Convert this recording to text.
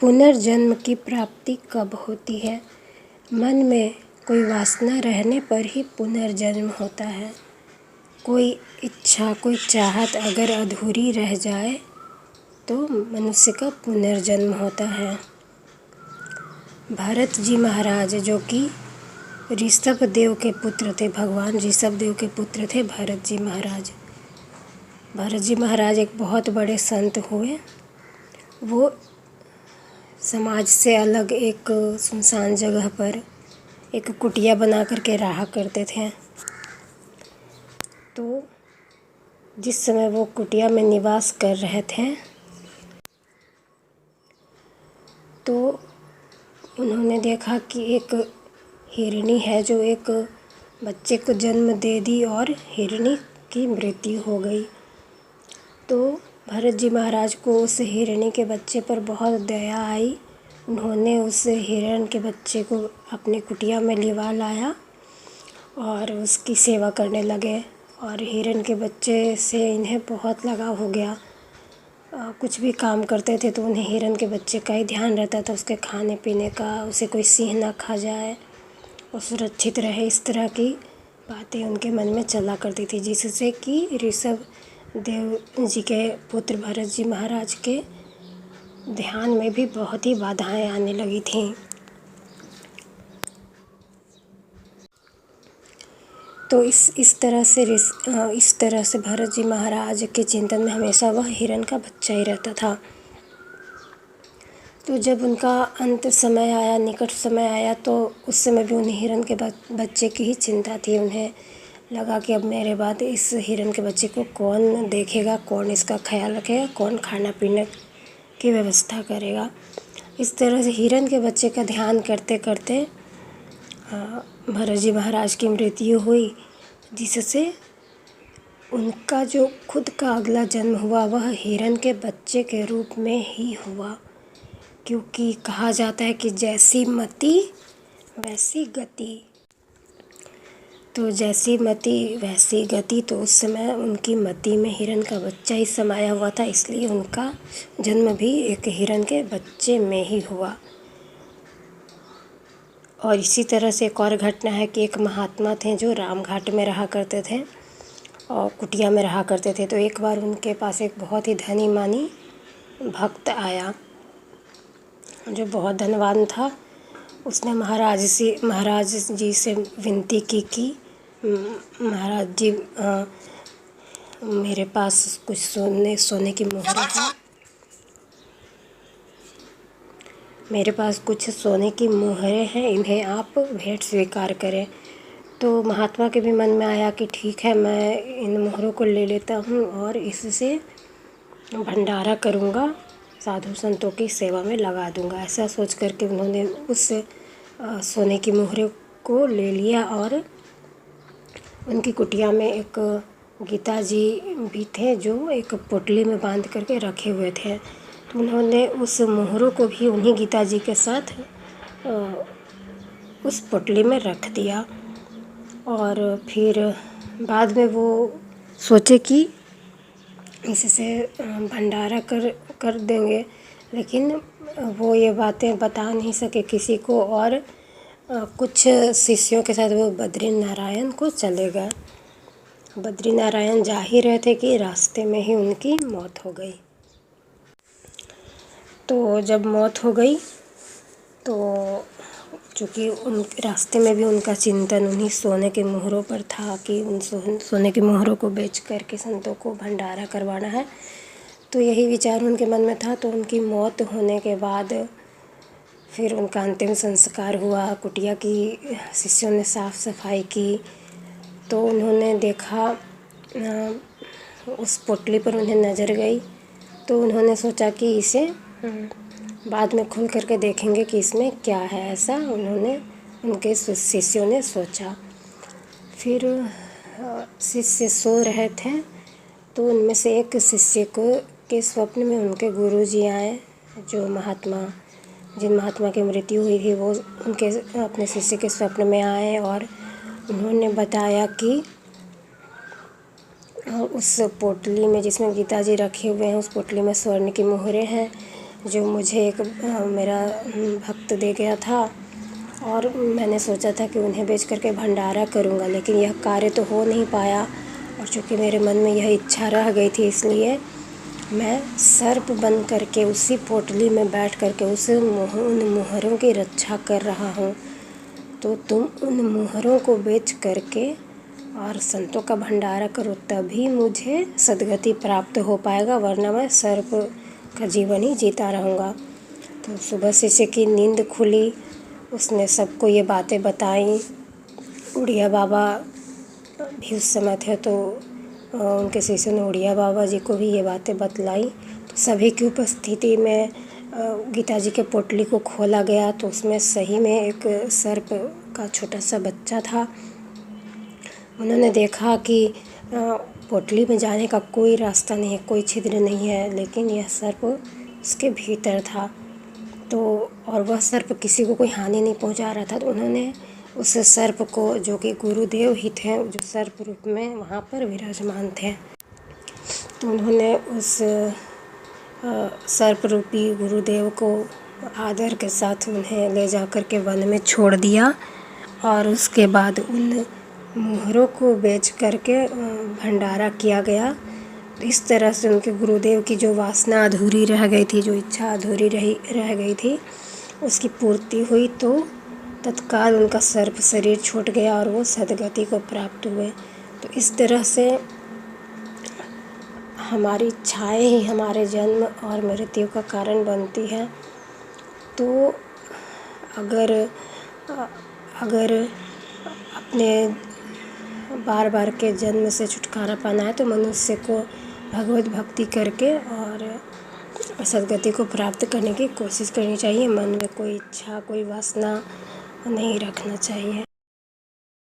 पुनर्जन्म की प्राप्ति कब होती है? मन में कोई वासना रहने पर ही पुनर्जन्म होता है। कोई इच्छा, कोई चाहत अगर अधूरी रह जाए तो मनुष्य का पुनर्जन्म होता है। भरत जी महाराज, जो कि ऋषभ देव के पुत्र थे, भगवान ऋषभ देव के पुत्र थे भरत जी महाराज। भरत जी महाराज एक बहुत बड़े संत हुए। वो समाज से अलग एक सुनसान जगह पर एक कुटिया बना करके रहा करते थे। तो जिस समय वो कुटिया में निवास कर रहे थे तो उन्होंने देखा कि एक हिरनी है जो एक बच्चे को जन्म दे दी और हिरनी की मृत्यु हो गई। तो भरत जी महाराज को उस हिरनी के बच्चे पर बहुत दया आई। उन्होंने उस हिरण के बच्चे को अपनी कुटिया में लिवा लाया और उसकी सेवा करने लगे। और हिरण के बच्चे से इन्हें बहुत लगाव हो गया। कुछ भी काम करते थे तो उन्हें हिरण के बच्चे का ही ध्यान रहता था, उसके खाने पीने का, उसे कोई सिंह ना खा जाए और सुरक्षित रहे। इस तरह की बातें उनके मन में चला करती थी, जिससे कि ऋषभ देव जी के पुत्र भरत जी महाराज के ध्यान में भी बहुत ही बाधाएं आने लगी थीं। तो इस तरह से भरत जी महाराज के चिंतन में हमेशा वह हिरण का बच्चा ही रहता था। तो जब उनका अंत समय आया, निकट समय आया, तो उस समय भी उन्हें हिरण के बच्चे की ही चिंता थी। उन्हें लगा कि अब मेरे बाद इस हिरण के बच्चे को कौन देखेगा, कौन इसका ख्याल रखेगा, कौन खाना पीने की व्यवस्था करेगा। इस तरह से हिरण के बच्चे का ध्यान करते करते भरत जी महाराज की मृत्यु हुई, जिससे उनका जो खुद का अगला जन्म हुआ वह हिरण के बच्चे के रूप में ही हुआ। क्योंकि कहा जाता है कि जैसी मति वैसी गति। तो जैसी मति वैसी गति, तो उस समय उनकी मति में हिरण का बच्चा ही समाया हुआ था, इसलिए उनका जन्म भी एक हिरण के बच्चे में ही हुआ। और इसी तरह से एक और घटना है कि एक महात्मा थे जो रामघाट में रहा करते थे और कुटिया में रहा करते थे। तो एक बार उनके पास एक बहुत ही धनी मानी भक्त आया जो बहुत धनवान था। उसने महाराज जी से विनती की कि महाराज जी, मेरे पास कुछ सोने की मोहरें हैं, मेरे पास कुछ सोने की मोहरें हैं, इन्हें आप भेंट स्वीकार करें। तो महात्मा के भी मन में आया कि ठीक है, मैं इन मोहरों को ले लेता हूँ और इससे भंडारा करूँगा, साधु संतों की सेवा में लगा दूँगा। ऐसा सोच करके उन्होंने उस सोने की मोहरों को ले लिया। और उनकी कुटिया में एक गीता जी भी थे जो एक पोटली में बांध करके रखे हुए थे। तो उन्होंने उस मोहरों को भी उन्हीं गीता जी के साथ उस पोटली में रख दिया। और फिर बाद में वो सोचे कि इससे भंडारा कर देंगे, लेकिन वो ये बातें बता नहीं सके किसी को। और कुछ शिष्यों के साथ वो बद्रीनारायण को चले गए। बद्रीनारायण जा ही रहे थे कि रास्ते में ही उनकी मौत हो गई। तो जब मौत हो गई तो चूँकि उन रास्ते में भी उनका चिंतन उन्हीं सोने के मोहरों पर था कि उन सोने के मोहरों को बेच करके संतों को भंडारा करवाना है। तो यही विचार उनके मन में था। तो उनकी मौत होने के बाद फिर उनका अंतिम संस्कार हुआ। कुटिया की शिष्यों ने साफ़ सफाई की तो उन्होंने देखा, उस पोटली पर उन्हें नज़र गई। तो उन्होंने सोचा कि इसे बाद में खोल करके देखेंगे कि इसमें क्या है। ऐसा उनके शिष्यों ने सोचा। फिर शिष्य सो रहे थे तो उनमें से एक शिष्य के स्वप्न में उनके गुरुजी आए। जिन महात्मा की मृत्यु हुई थी वो उनके अपने शिष्य के स्वप्न में आए और उन्होंने बताया कि उस पोटली में जिसमें गीता जी रखे हुए हैं, उस पोटली में स्वर्ण की मोहरें हैं जो मुझे एक मेरा भक्त दे गया था, और मैंने सोचा था कि उन्हें बेच करके भंडारा करूँगा, लेकिन यह कार्य तो हो नहीं पाया। और चूँकि मेरे मन में यह इच्छा रह गई थी, इसलिए मैं सर्प बन करके उसी पोटली में बैठ करके उन मुहरों की रक्षा कर रहा हूँ। तो तुम उन मुहरों को बेच करके और संतों का भंडारा करो, तभी मुझे सद्गति प्राप्त हो पाएगा, वरना मैं सर्प का जीवन ही जीता रहूँगा। तो सुबह शिष्य की नींद खुली, उसने सबको ये बातें बताईं। उड़िया बाबा भी उस समय थे, तो उनके शिष्यों ने उड़िया बाबा जी को भी ये बातें बतलाई। तो सभी की उपस्थिति में गीता जी के पोटली को खोला गया, तो उसमें सही में एक सर्प का छोटा सा बच्चा था। उन्होंने देखा कि पोटली में जाने का कोई रास्ता नहीं है, कोई छिद्र नहीं है, लेकिन यह सर्प उसके भीतर था। तो और वह सर्प किसी को कोई हानि नहीं पहुंचा रहा था। तो उन्होंने उस सर्प को, जो कि गुरुदेव ही थे, जो सर्प रूप में वहाँ पर विराजमान थे, तो उन्होंने उस सर्प रूपी गुरुदेव को आदर के साथ उन्हें ले जा कर के वन में छोड़ दिया। और उसके बाद उन मुहरों को बेच करके भंडारा किया गया। इस तरह से उनके गुरुदेव की जो वासना अधूरी रह गई थी, जो इच्छा अधूरी रह गई थी, उसकी पूर्ति हुई। तो तत्काल उनका सर्प शरीर छूट गया और वो सद्गति को प्राप्त हुए। तो इस तरह से हमारी इच्छाएं ही हमारे जन्म और मृत्यु का कारण बनती है। तो अगर अपने बार बार के जन्म से छुटकारा पाना है, तो मनुष्य को भगवत भक्ति करके और सद्गति को प्राप्त करने की कोशिश करनी चाहिए। मन में कोई इच्छा, कोई वासना नहीं रखना चाहिए।